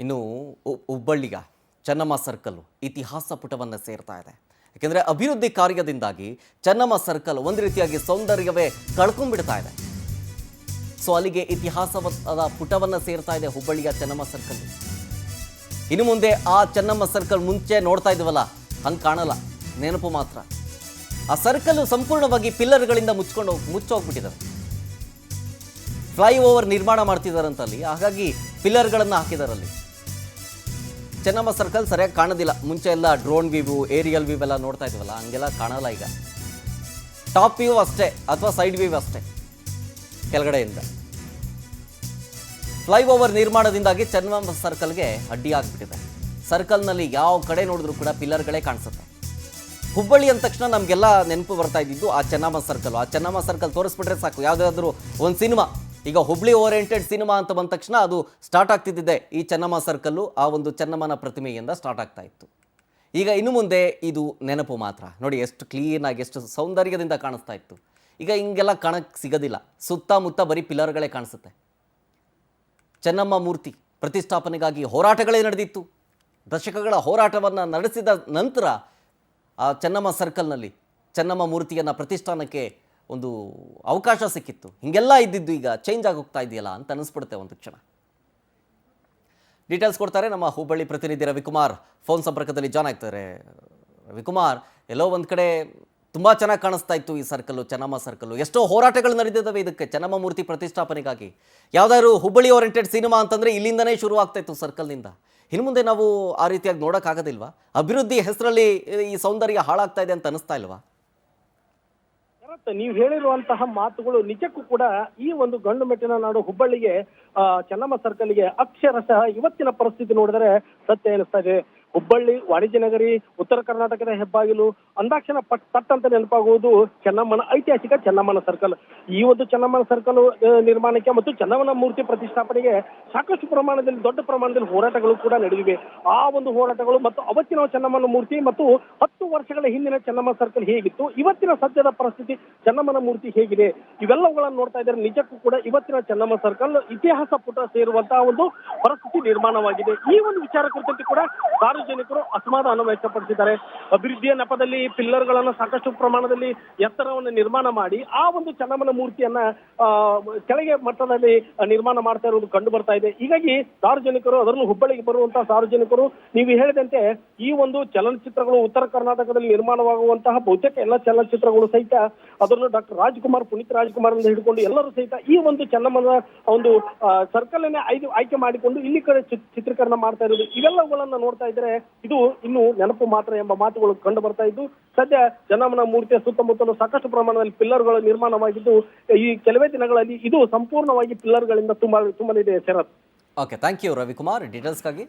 ಇನ್ನು ಹುಬ್ಬಳ್ಳಿಯ ಚೆನ್ನಮ್ಮ ಸರ್ಕಲ್ ಇತಿಹಾಸ ಪುಟವನ್ನು ಸೇರ್ತಾ ಇದೆ. ಯಾಕೆಂದರೆ ಅಭಿವೃದ್ಧಿ ಕಾರ್ಯದಿಂದಾಗಿ ಚೆನ್ನಮ್ಮ ಸರ್ಕಲ್ ಒಂದು ರೀತಿಯಾಗಿ ಸೌಂದರ್ಯವೇ ಕಳ್ಕೊಂಡ್ಬಿಡ್ತಾ ಇದೆ. ಸೊ ಅಲ್ಲಿಗೆ ಇತಿಹಾಸದ ಪುಟವನ್ನು ಸೇರ್ತಾ ಇದೆ ಹುಬ್ಬಳ್ಳಿಯ ಚೆನ್ನಮ್ಮ ಸರ್ಕಲ್. ಇನ್ನು ಮುಂದೆ ಆ ಚೆನ್ನಮ್ಮ ಸರ್ಕಲ್ ಮುಂಚೆ ನೋಡ್ತಾ ಇದ್ವಲ್ಲ, ಹಂಗೆ ಕಾಣಲ್ಲ, ನೆನಪು ಮಾತ್ರ. ಆ ಸರ್ಕಲ್ ಸಂಪೂರ್ಣವಾಗಿ ಪಿಲ್ಲರ್ಗಳಿಂದ ಮುಚ್ಚೋಗ್ಬಿಟ್ಟಿದ್ದಾರೆ. ಫ್ಲೈಓವರ್ ನಿರ್ಮಾಣ ಮಾಡ್ತಿದ್ದಾರಂತಲ್ಲಿ, ಹಾಗಾಗಿ ಪಿಲ್ಲರ್ಗಳನ್ನು ಹಾಕಿದಾರಲ್ಲಿ. ಚೆನ್ನಮ್ಮ ಸರ್ಕಲ್ ಸರಿಯಾಗಿ ಕಾಣೋದಿಲ್ಲ. ಮುಂಚೆ ಎಲ್ಲ ಡ್ರೋನ್ ವ್ಯೂ, ಏರಿಯಲ್ ವ್ಯೂ ಎಲ್ಲ ನೋಡ್ತಾ ಇದ್ವಲ್ಲ, ಹಂಗೆಲ್ಲ ಕಾಣಲ್ಲ ಈಗ. ಟಾಪ್ ವ್ಯೂ ಅಷ್ಟೇ ಅಥವಾ ಸೈಡ್ ವ್ಯೂ ಅಷ್ಟೇ ಕೆಳಗಡೆಯಿಂದ. ಫ್ಲೈಓವರ್ ನಿರ್ಮಾಣದಿಂದಾಗಿ ಚೆನ್ನಮ್ಮ ಸರ್ಕಲ್ಗೆ ಅಡ್ಡಿಯಾಗ್ಬಿಟ್ಟಿದೆ. ಸರ್ಕಲ್ನಲ್ಲಿ ಯಾವ ಕಡೆ ನೋಡಿದ್ರು ಕೂಡ ಪಿಲ್ಲರ್ಗಳೇ ಕಾಣಿಸುತ್ತೆ. ಹುಬ್ಬಳ್ಳಿ ಅಂದ ತಕ್ಷಣ ನಮಗೆಲ್ಲ ನೆನಪು ಬರ್ತಾ ಇದ್ದಿದ್ದು ಆ ಚೆನ್ನಮ್ಮ ಸರ್ಕಲ್. ಆ ಚೆನ್ನಮ್ಮ ಸರ್ಕಲ್ ತೋರಿಸ್ಬಿಟ್ರೆ ಸಾಕು, ಯಾವುದಾದ್ರೂ ಒಂದು ಸಿನಿಮಾ, ಈಗ ಹುಬ್ಳಿ ಓರಿಯೆಂಟೆಡ್ ಸಿನಿಮಾ ಅಂತ ಬಂದ ತಕ್ಷಣ ಅದು ಸ್ಟಾರ್ಟ್ ಆಗ್ತಿದ್ದಿದೆ ಈ ಚೆನ್ನಮ್ಮ ಸರ್ಕಲ್ಲು, ಆ ಒಂದು ಚೆನ್ನಮ್ಮನ ಪ್ರತಿಮೆಯಿಂದ ಸ್ಟಾರ್ಟ್ ಆಗ್ತಾ ಇತ್ತು. ಈಗ ಇನ್ನು ಮುಂದೆ ಇದು ನೆನಪು ಮಾತ್ರ. ನೋಡಿ ಎಷ್ಟು ಕ್ಲೀನಾಗಿ, ಎಷ್ಟು ಸೌಂದರ್ಯದಿಂದ ಕಾಣಿಸ್ತಾ ಇತ್ತು. ಈಗ ಹಿಂಗೆಲ್ಲ ಕಾಣಕ್ಕೆ ಸಿಗೋದಿಲ್ಲ. ಸುತ್ತಮುತ್ತ ಬರೀ ಪಿಲ್ಲರ್ಗಳೇ ಕಾಣಿಸುತ್ತೆ. ಚೆನ್ನಮ್ಮ ಮೂರ್ತಿ ಪ್ರತಿಷ್ಠಾಪನೆಗಾಗಿ ಹೋರಾಟಗಳೇ ನಡೆದಿತ್ತು. ದಶಕಗಳ ಹೋರಾಟವನ್ನು ನಡೆಸಿದ ನಂತರ ಆ ಚೆನ್ನಮ್ಮ ಸರ್ಕಲ್ನಲ್ಲಿ ಚೆನ್ನಮ್ಮ ಮೂರ್ತಿಯನ್ನು ಪ್ರತಿಷ್ಠಾನಕ್ಕೆ ಒಂದು ಅವಕಾಶ ಸಿಕ್ಕಿತ್ತು. ಹೀಗೆಲ್ಲ ಇದ್ದಿದ್ದು ಈಗ ಚೇಂಜ್ ಆಗಿ ಹೋಗ್ತಾ ಇದೆಯಲ್ಲ ಅಂತ ಅನಿಸ್ಬಿಡುತ್ತೆ ಒಂದು ಕ್ಷಣ. ಡೀಟೇಲ್ಸ್ ಕೊಡ್ತಾರೆ ನಮ್ಮ ಹುಬ್ಬಳ್ಳಿ ಪ್ರತಿನಿಧಿ ರವಿಕುಮಾರ್, ಫೋನ್ ಸಂಪರ್ಕದಲ್ಲಿ ಜಾಯ್ನ್ ಆಗ್ತಾರೆ. ರವಿಕುಮಾರ್, ಎಲ್ಲೋ ಒಂದು ಕಡೆ ತುಂಬ ಚೆನ್ನಾಗಿ ಕಾಣಿಸ್ತಾ ಇತ್ತು ಈ ಸರ್ಕಲ್ಲು, ಚೆನ್ನಮ್ಮ ಸರ್ಕಲ್ಲು. ಎಷ್ಟೋ ಹೋರಾಟಗಳು ನಡೆದಿದ್ದಾವೆ ಇದಕ್ಕೆ, ಚೆನ್ನಮ್ಮ ಮೂರ್ತಿ ಪ್ರತಿಷ್ಠಾಪನೆಗಾಗಿ. ಯಾವುದಾದ್ರು ಹುಬ್ಬಳ್ಳಿ ಓರಿಯೆಂಟೆಡ್ ಸಿನಿಮಾ ಅಂತಂದರೆ ಇಲ್ಲಿಂದನೇ ಶುರು ಆಗ್ತಾ ಇತ್ತು ಸರ್ಕಲ್ನಿಂದ. ಇನ್ನು ಮುಂದೆ ನಾವು ಆ ರೀತಿಯಾಗಿ ನೋಡೋಕ್ಕಾಗೋದಿಲ್ವಾ? ಅಭಿವೃದ್ಧಿ ಹೆಸರಲ್ಲಿ ಈ ಸೌಂದರ್ಯ ಹಾಳಾಗ್ತಾ ಇದೆ ಅಂತ ಅನಿಸ್ತಾ ಇಲ್ವಾ? ನೀವು ಹೇಳಿರುವಂತಹ ಮಾತುಗಳು ನಿಜಕ್ಕೂ ಕೂಡ ಈ ಒಂದು ಗಂಡು ಮೆಟ್ಟಿನ ನಾಡು ಹುಬ್ಬಳ್ಳಿಗೆ, ಚೆನ್ನಮ್ಮ ಸರ್ಕಲ್ಗೆ ಅಕ್ಷರಶಃ ಇವತ್ತಿನ ಪರಿಸ್ಥಿತಿ ನೋಡಿದರೆ ಸತ್ಯ ಎನಿಸ್ತಾ ಇದೆ. ಹುಬ್ಬಳ್ಳಿ ವಾಣಿಜ್ಯ ನಗರಿ, ಉತ್ತರ ಕರ್ನಾಟಕದ ಹೆಬ್ಬಾಗಿಲು ಅಂದಾಕ್ಷಣ ಪಟ್ ಅಂತ ನೆನಪಾಗುವುದು ಚೆನ್ನಮ್ಮನ ಐತಿಹಾಸಿಕ ಚೆನ್ನಮ್ಮನ ಸರ್ಕಲ್. ಈ ಒಂದು ಚೆನ್ನಮ್ಮನ ಸರ್ಕಲ್ ನಿರ್ಮಾಣಕ್ಕೆ ಮತ್ತು ಚೆನ್ನಮ್ಮನ ಮೂರ್ತಿ ಪ್ರತಿಷ್ಠಾಪನೆಗೆ ಸಾಕಷ್ಟು ಪ್ರಮಾಣದಲ್ಲಿ, ದೊಡ್ಡ ಪ್ರಮಾಣದಲ್ಲಿ ಹೋರಾಟಗಳು ಕೂಡ ನಡೆದಿವೆ. ಆ ಒಂದು ಹೋರಾಟಗಳು ಮತ್ತು ಅವತ್ತಿನ ಚೆನ್ನಮ್ಮನ ಮೂರ್ತಿ ಮತ್ತು 10 ವರ್ಷಗಳ ಹಿಂದಿನ ಚೆನ್ನಮ್ಮ ಸರ್ಕಲ್ ಹೇಗಿತ್ತು, ಇವತ್ತಿನ ಸದ್ಯದ ಪರಿಸ್ಥಿತಿ ಚೆನ್ನಮ್ಮನ ಮೂರ್ತಿ ಹೇಗಿದೆ, ಇವೆಲ್ಲವುಗಳನ್ನು ನೋಡ್ತಾ ಇದ್ದಾರೆ. ನಿಜಕ್ಕೂ ಕೂಡ ಇವತ್ತಿನ ಚೆನ್ನಮ್ಮ ಸರ್ಕಲ್ ಇತಿಹಾಸ ಪುಟ ಸೇರುವಂತಹ ಒಂದು ಪರಿಸ್ಥಿತಿ ನಿರ್ಮಾಣವಾಗಿದೆ. ಈ ಒಂದು ವಿಚಾರ ಕುರಿತಂತೆ ಕೂಡ ಸಾರ್ವಜನಿಕರು ಅಸಮಾಧಾನ ವ್ಯಕ್ತಪಡಿಸಿದ್ದಾರೆ. ಅಭಿವೃದ್ಧಿಯ ನೆಪದಲ್ಲಿ ಪಿಲ್ಲರ್ಗಳನ್ನು ಸಾಕಷ್ಟು ಪ್ರಮಾಣದಲ್ಲಿ ಎತ್ತರವನ್ನು ನಿರ್ಮಾಣ ಮಾಡಿ ಆ ಒಂದು ಚೆನ್ನಮ್ಮನ ಮೂರ್ತಿಯನ್ನ ಕೆಳಗೆ ಮಟ್ಟದಲ್ಲಿ ನಿರ್ಮಾಣ ಮಾಡ್ತಾ ಇರುವುದು ಕಂಡು ಬರ್ತಾ ಇದೆ. ಹೀಗಾಗಿ ಸಾರ್ವಜನಿಕರು, ಅದರಲ್ಲೂ ಹುಬ್ಬಳ್ಳಿಗೆ ಬರುವಂತಹ ಸಾರ್ವಜನಿಕರು, ನೀವು ಹೇಳಿದಂತೆ ಈ ಒಂದು ಚಲನಚಿತ್ರಗಳು ಉತ್ತರ ಕರ್ನಾಟಕದಲ್ಲಿ ನಿರ್ಮಾಣವಾಗುವಂತಹ ಬಹುತೇಕ ಎಲ್ಲ ಚಲನಚಿತ್ರಗಳು ಸಹಿತ, ಅದರಲ್ಲೂ ಡಾಕ್ಟರ್ ರಾಜ್ಕುಮಾರ್, ಪುನೀತ್ ರಾಜ್ಕುಮಾರ್ ಅಂತ ಹಿಡ್ಕೊಂಡು ಎಲ್ಲರೂ ಸಹಿತ ಈ ಒಂದು ಚೆನ್ನಮ್ಮನ ಒಂದು ಸರ್ಕಲ್ ಅನ್ನೇ ಆಯ್ಕೆ ಮಾಡಿಕೊಂಡು ಇಲ್ಲಿ ಕಡೆ ಚಿತ್ರೀಕರಣ ಮಾಡ್ತಾ ಇರೋದು. ಇವೆಲ್ಲವುಗಳನ್ನ ನೋಡ್ತಾ ಇದ್ರೆ ಇದು ಇನ್ನು ನೆನಪು ಮಾತ್ರ ಎಂಬ ಮಾತುಗಳು ಕಂಡು ಬರ್ತಾ ಇದ್ದು, ಸದ್ಯ ಚೆನ್ನಮ್ಮನ ಮೂರ್ತಿಯ ಸುತ್ತಮುತ್ತಲು ಸಾಕಷ್ಟು ಪ್ರಮಾಣದಲ್ಲಿ ಪಿಲ್ಲರ್ಗಳು ನಿರ್ಮಾಣವಾಗಿದ್ದು, ಈ ಕೆಲವೇ ದಿನಗಳಲ್ಲಿ ಇದು ಸಂಪೂರ್ಣವಾಗಿ ಪಿಲ್ಲರ್ಗಳಿಂದ ತುಂಬಲಿದೆ. Sharath. Okay, thank you Ravikumar ಡೀಟೇಲ್ಸ್ಗಾಗಿ.